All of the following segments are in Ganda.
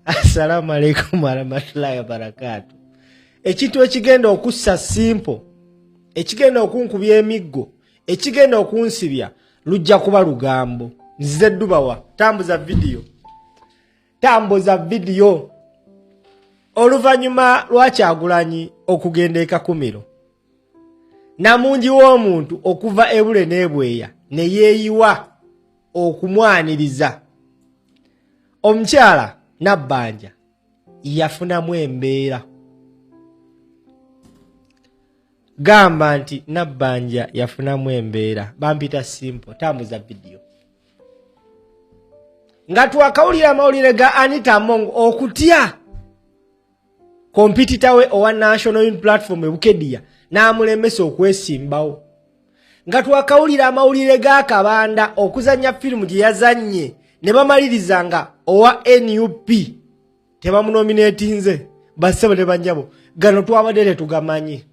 Assalamu alaikum warahmatullahi wabarakatuh. Ekintu ekigenda okussa simple, ekigenda okunkubya emiggo, ekigenda okunsibya lujja kuba lugambo. Nzize Dubawa, tambuza video. Oluvannyuma lwa Kyagulanyi okugenda e Kakumiro, namungi w'omuntu okuva ebule n'ebweya ne yeeyiwa okumwaniriza. Omukyala Nabanja yafunamu embeera. Gamba nti Nabanja yafunamu embeera. Bampita simple, tambuza video. Nga twakawulira amawulire ga Anita Mongo okutya kompitita we owa National Unity Platform ebukedya n'amulemesa okwesimbawo. Nga twakawulira amawulire ga Kabanda okuzanya firimu gye yazanye ne bamaliriza nga owa NUP tebamunominatinze bassebo ne banjabo. Gano twabadde tetugamanyi.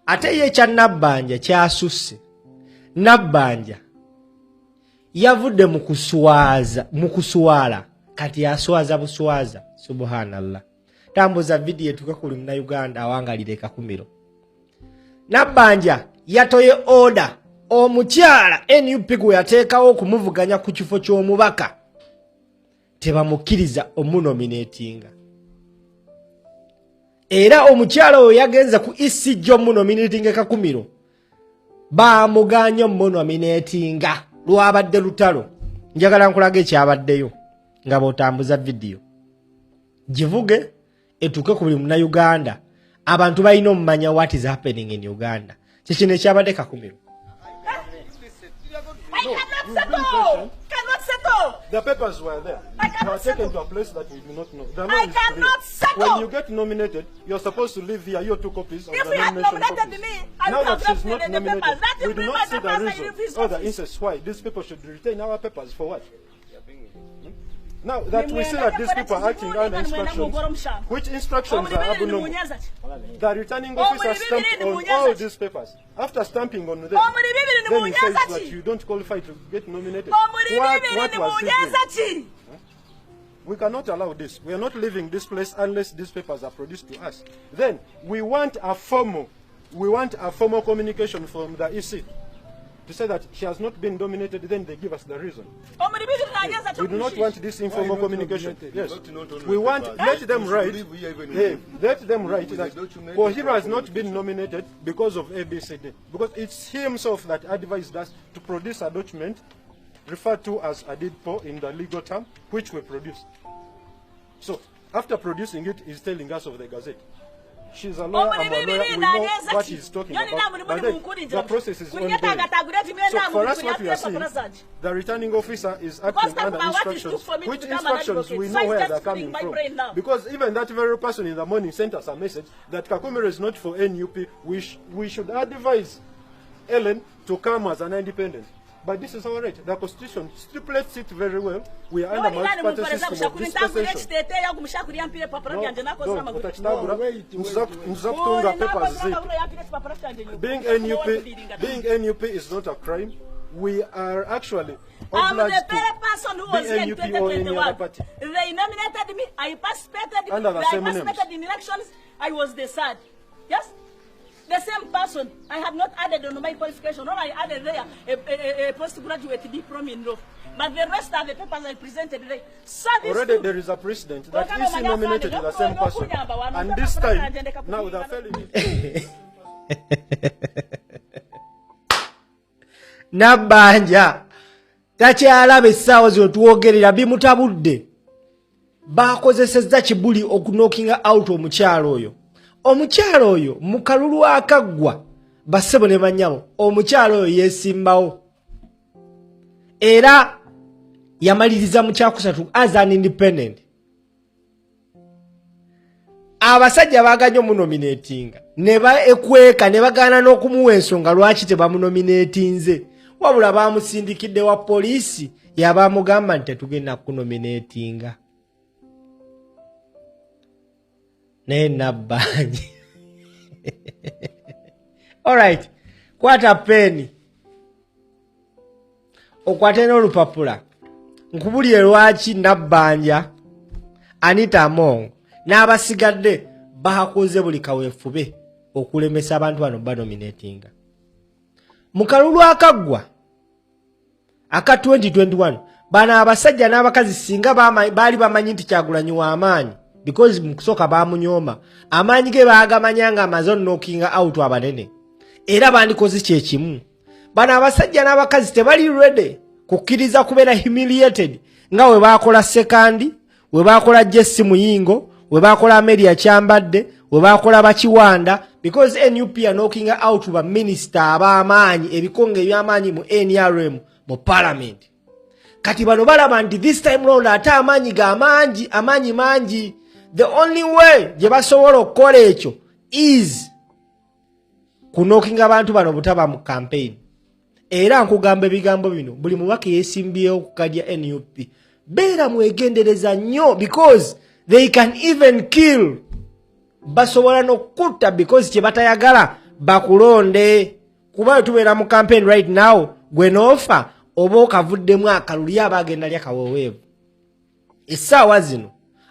Ate ye kya Nabanja kyasusse. Nabanja yavudde mu kuswala kati aswaza buswaza. Subhanallah. Tambuza video etuka ku Uganda awangalira e Kakumiro. Nabanja yatoye order omukyala NUP gwe yateekawo okumuvuganya ku kifo ky'omubaka tebamukkiriza omunominatinga. Era omukyala oyo yagenza ku ECJ omunominatinga e Kakumiro baamuganya omunominatinga lwabadde lutalo. Njagala nkulaga ekyabaddeyo nga bw'otambuza video. Givuge etuke ku buli Munnayuganda abantu balina omumanya what is happening in Uganda. Kikino ekyabadde Kakumiro. Cannot settle. The papers were there. You are taken to a place that you do not know. I cannot settle. When you get nominated, you're supposed to leave here your 2 copies of if the you had nomination nominated copies. me, I Now would that have she's not left me in the nominated, papers. That we is do my not see the papers and reason refuse or the office. instance why these people should retain our papers for what? Now that we see that these people are acting under instructions, which instructions are abnormal? The returning officer stamped on all these papers. After stamping on them, then he says that you don't qualify to get nominated. What was he doing? We cannot allow this. We are not leaving this place unless these papers are produced to us. Then we want a formal communication from the EC to say that she has not been nominated. Then they give us the reason. We do not want this informal communication. Yes, we want let them write. Let them write that Kohiro has not been nominated because of ABCD, because it's he himself that advised us to produce a document referred to as a deed poll in the legal term, which we produced. So after producing it, he's telling us of the Gazette. She's a lawyer, I'm a lawyer, we know what he's talking about, but then the process is ongoing. So for us, what we are seeing, the returning officer is acting under instructions, which instructions we know where they're coming from. Because even that very person in the morning sent us a message that Kakumiro is not for NUP, we should advise Ellen to come as an independent. But this is all right. The Constitution stipulates it very well. We are under multi-party system of dispensation. Being NUP is not a crime. We are actually obliged to be NUP or any other party. They nominated me. I participated in elections. I was the third. Yes? The same person. I have not added on my qualification. All I added there a postgraduate diploma in law. But the rest of the papers I presented today. Already there is a precedent that is nominated the same person. And this time, now they are failing. Nabanja takyalaba essaawa zino tuwogerera bimutabudde. Bakozesezza kibuli okunookinga out omukyalo oyo. Omukyalo oyo mu kalulu akaggwa bassebo ne bannyabo omukyalo oyo yeesimbawo. Era yamaliriza mu kyakusatu as an independent. Abasajja baaganya omunominatinga ne baekweka ne bagaana n'okumuwa ensonga lwaki tebamunominatinze. Wabula baamusindikidde wa poliisi yabaamugamba nti tetugenda kunominatinga. Naye Nabanja. All right. Kwata peni. okwate n'olupapula nkubulire lwaki Nabanja Anita Among n'abasigadde bahakoze buli kaweefube okulemesa abantu bano banominatinga mu kalulu akaggwa aka 2021 bana abasajja n'abakazi singa baali bamanyi nti Kyagulanyi w'amaanyi because mu kusooka baamunyooma amaanyi ge baagamanya nga amaze knocking out abanene era bandikoze kyekimu bana abasajja n'abakazi tebali ready kukkiriza kubeera humiliated nga we baakola Sekandi we baakola Jesse Muyingo we baakola Amelia Kyambadde we baakola Bakiwanda because NUP are knocking out ba minister ab'amaanyi ebikonge eby'amaanyi mu NRM mu parliament kati bano balaba nti this time round ate amaanyi amaanyi mangi the only way gye basobola okukola ekyo is kunokinga abantu bano butaba mu campaign era nkugamba ebigambo bino buli mubaka yeesimbyewo okukadya NUP beera mwegendereza nnyo because they can even kill basobola n'okutta because kye batayagala bakulonde kuba tubeera mu campaign right now gwe noofa oba okavuddemu akaluli abagenda lya kaweweevu essaawa zino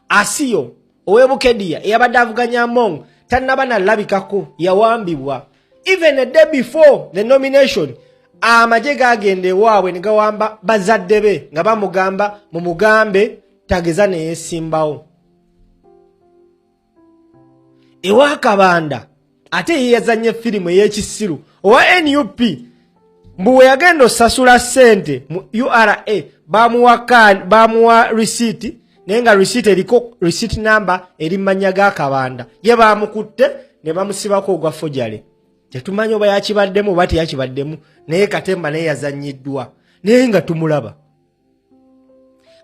Asiyo ow'Ebukedya eyabadde avuganya Among tannaba nalabikako yawambibwa even a day before the nomination amagye gagende waabwe ne gawamba bazadde be nga bamugamba mu mugambe tageza ne yeesimbawo ewa Kabanda ate yeyazanye firimu ey'ekisiru owa NUP mbuwe yagenda osasula ssente mu URA bamuwa receipt naye nga receipt eriko receipt number eri mmanya ga Kabanda ye bamukutte ne bamusibako ogwa fojale tetumanyi oba yakibaddemu oba teyakibaddemu naye Katemba naye yazanyiddwa naye nga tumulaba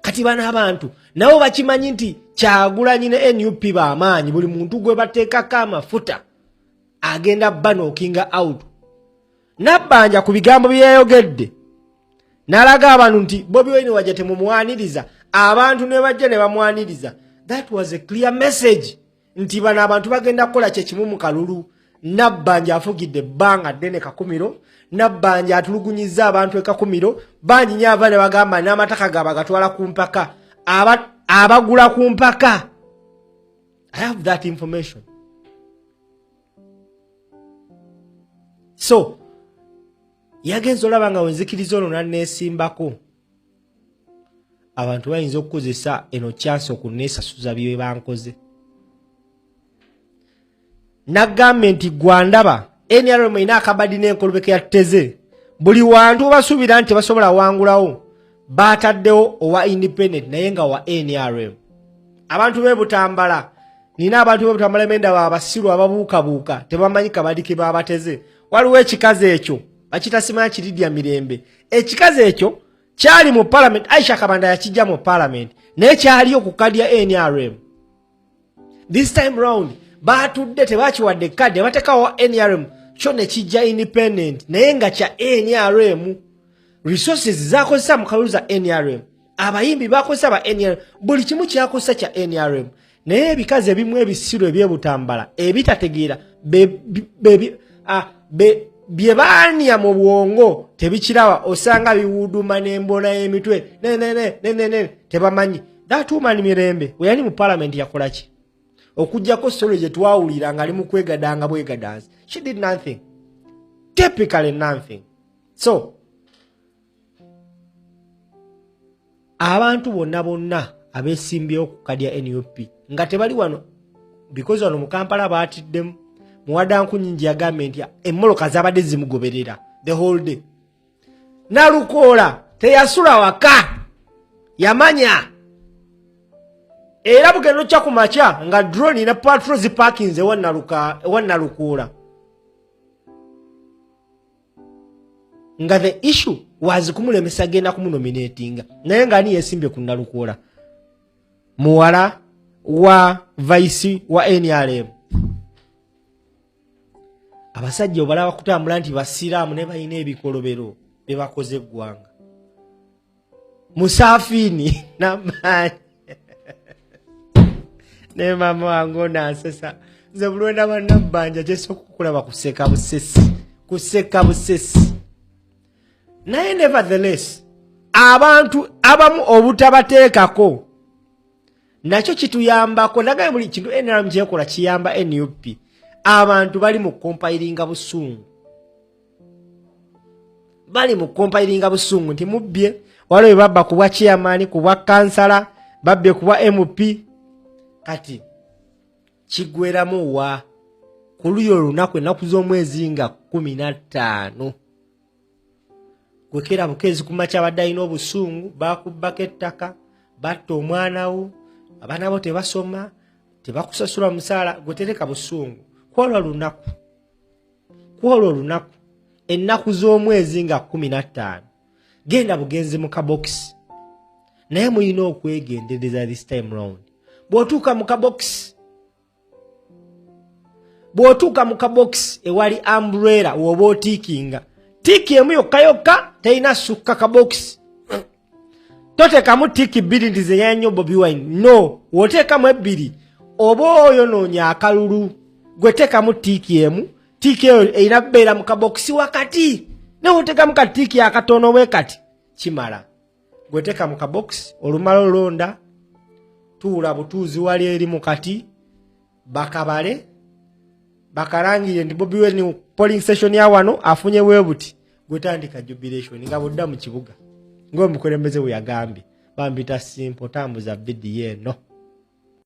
kati bana abantu nabo bakimanyi nti Kyagulanyi ne NUP b'amaanyi buli muntu gwe bateekako amafuta agenda banookinga out Nabanja ku bigambo bye yayogedde n'alaga abantu nti Bobi Wine wajja temumwaniriza abantu ne bajja ne bamwaniriza that was a clear message nti bana abantu bagenda kukola kyekimu mu kalulu Nabanja afugidde ebbanga ddene Kakumiro Nabanja atulugunyiza abantu e Kakumiro banyinya abale bagamba n'amataka gaba gatwala ku mpaka abagula ku mpaka I have that information so yagenza olaba nga wenzikiriza ono nanneesimbako abantu bayinza okukozesa eno chance okuneesasuza bye bankoze nagambye nti gwandaba NRM ina akabadi n'enkolobeke ya tteze buli wantu basuubira nti basobola wangulawo baataddewo owa independent naye nga wa NRM abantu b'Ebutambala nina abantu b'Ebutambala emenda babasiru ababuukabuuka tebamanyi kabadi ke babateze waliwo ekikazi ekyo bakita Simanya Kiridia Mirembe ekikazi ekyo kyali mu parliament Aisha Kabanda yakijja mu parliament naye kyali okukadya NRM this time round batudde tebakiwadde kadde batekawo NRM kyo ne kijja independent naye nga kya NRM resources zakozesa mu kalulu za NRM abayimbi bakozesa ba NRM buli kimu kyakozesa kya NRM naye ebikazi ebimu ebisiru eby'Ebutambala ebitategeera bye baania mu bwongo tebikirawa osanga biwuduma n'embona y'emitwe ne tebamanyi datuumani Mirembe we yali mu parliament yakola ki okujjako story gye twawulira nga ali mu kwegadanga bwegadansi she did nothing typically nothing so abantu bonna abeesimbyewo okukadya NUP nga tebali wano because wano mu Kampala baatiddemu muwadanku nyingi yagambye nti emmoloka zabadde zimugoberera the whole day Nalukoola teyasula waka yamanya era bugendo kya kumakya nga drone na patrol ziparkings ewa Nalukoola nga the issue was kumulemesa genda kumunominatinga naye nga ani yesimbye ku Nalukoola muwala wa vice wa NRM abasajja obalaba kutambula nti basiraamu ne balina ebikolobero bye bakoze eggwanga Musafini n'amaanyi ne mama wange onansesa nze bulwenda ba Nabanja kyesooka okulaba kuseka busesi naye nevertheless abantu abamu obutabateekako nakyo kituyambako nagaye buli kintu NRM kyekola kiyamba NUP abantu bali mu compilinga busungu nti mubbye waliwo babba kubwa chairman kubwa kansala babbe kubwa MP kati kigweramu wa kuluyo olunaku ennaku z'omwezi nga 15 gwekera bukezi kumacha abadde obusungu bakubbako ettaka batta omwana wo abaana bo tebasoma tebakusasula musaala gwetereka busungu kwolwo lunaku ennaku z'omwezi nga 15 genda bugenzi mu kabox naye mulina okwegendereza this time round bw'otuuka mu kabox ewali umbrella woba otiikinga tiki emu yokka terina sukka kabox toteekamu tiki bbiri ndi zeyanyo Bobi Wine no woteekamu ebbiri oba oyo noonya akalulu gweteekamu tiki emu tiki eyo erina kubeera mu kabox wakati ne woteekamu katiki akatono bwe kati kimala gweteeka mu kabox olumala olonda tuula butuuzi wali eri mu kati bakabale bakarangire ndi Bobi Wine polling station ya wano afunye webuti gwetandika jubilation nga budda mu kibuga ng'omukulembeze we yagambye bambita simple tambuza video eno.